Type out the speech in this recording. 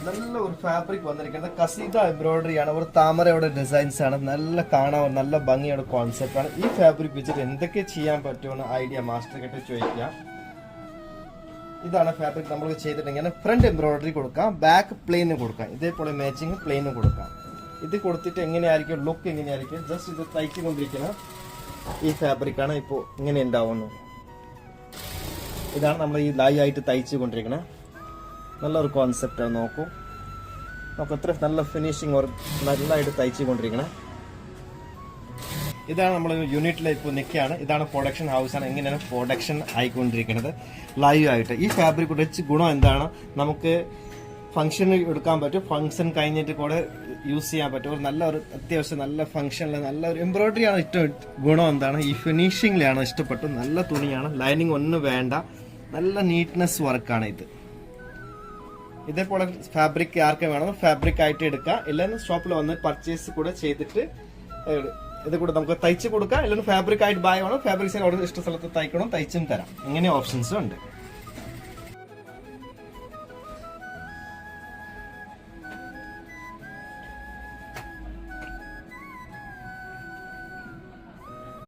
നല്ല ഒരു ഫാബ്രിക് വന്നിരിക്കുന്നത് കസീത എംബ്രോയിഡറി ആണ്, ഒരു താമരയുടെ ഡിസൈൻസ് ആണ്, നല്ല കാണാൻ നല്ല ഭംഗിയുടെ കോൺസെപ്റ്റ് ആണ്. ഈ ഫാബ്രിക് വെച്ചിട്ട് എന്തൊക്കെ ചെയ്യാൻ പറ്റുമെന്ന് ഐഡിയ മാസ്റ്റർ കിட்ட ചോദിക്കാം. ഇതാണ് ഫാബ്രിക് നമ്മൾ ചെയ്തിട്ടുണ്ടെങ്കിൽ ഫ്രണ്ട് എംബ്രോയിഡറി കൊടുക്കാം, ബാക്ക് പ്ലെയിന് കൊടുക്കാം, ഇതേപോലെ മാച്ചിങ് പ്ലെയിന് കൊടുക്കാം. ഇത് കൊടുത്തിട്ട് എങ്ങനെയായിരിക്കും ലുക്ക്, എങ്ങനെയായിരിക്കും ജസ്റ്റ് ഇത് തയ്ച്ചുകൊണ്ടിരിക്കുന്ന ഈ ഫാബ്രിക് ആണ് ഇപ്പോൾ ഇങ്ങനെ ഉണ്ടാവുന്നു. ഇതാണ് നമ്മൾ ഈ ലൈ ആയിട്ട് തയ്ച്ചു കൊണ്ടിരിക്കുന്നത്. നല്ലൊരു കോൺസെപ്റ്റാണ്. നോക്കൂ എത്ര നല്ല ഫിനിഷിങ് നല്ലതായിട്ട് തയ്ച്ചു കൊണ്ടിരിക്കണേ. ഇതാണ് നമ്മൾ യൂണിറ്റിൽ ഇപ്പോൾ നിൽക്കുകയാണ്. ഇതാണ് പ്രൊഡക്ഷൻ ഹൗസ് ആണ്. എങ്ങനെയാണ് പ്രൊഡക്ഷൻ ആയിക്കൊണ്ടിരിക്കുന്നത് ലൈവ് ആയിട്ട്. ഈ ഫാബ്രിക് വെച്ച് ഗുണം എന്താണ്, നമുക്ക് ഫംഗ്ഷന് എടുക്കാൻ പറ്റും, ഫംഗ്ഷൻ കഴിഞ്ഞിട്ട് കൂടെ യൂസ് ചെയ്യാൻ പറ്റും. ഒരു നല്ല ഒരു അത്യാവശ്യം നല്ല ഫംഗ്ഷനിൽ നല്ല ഒരു എംബ്രോയിഡറി ആണ് ഇഷ്ടം. ഗുണം എന്താണ്, ഈ ഫിനിഷിങ്ങിലാണ് ഇഷ്ടപ്പെട്ടു. നല്ല തുണിയാണ്, ലൈനിങ് ഒന്നും വേണ്ട, നല്ല നീറ്റ്നെസ് വർക്കാണ് ഇത്. ഇതേപോലെ ഫാബ്രിക് ആർക്ക് വേണം ഫാബ്രിക് ആയിട്ട് എടുക്കാം, ഇല്ലെങ്കിൽ ഷോപ്പിൽ വന്ന് പർച്ചേസ് കൂടെ ചെയ്തിട്ട് ഇത് കൂടെ നമുക്ക് തയ്ച്ച് കൊടുക്കാം. അല്ലെങ്കിൽ ഫാബ്രിക് ആയിട്ട് ബായ് വേണം, ഫാബ്രിക് അവിടെ ഇഷ്ട സ്ഥലത്ത് തയ്ക്കണം, തയ്ച്ചും തരാം. ഇങ്ങനെ ഓപ്ഷൻസും ഉണ്ട്.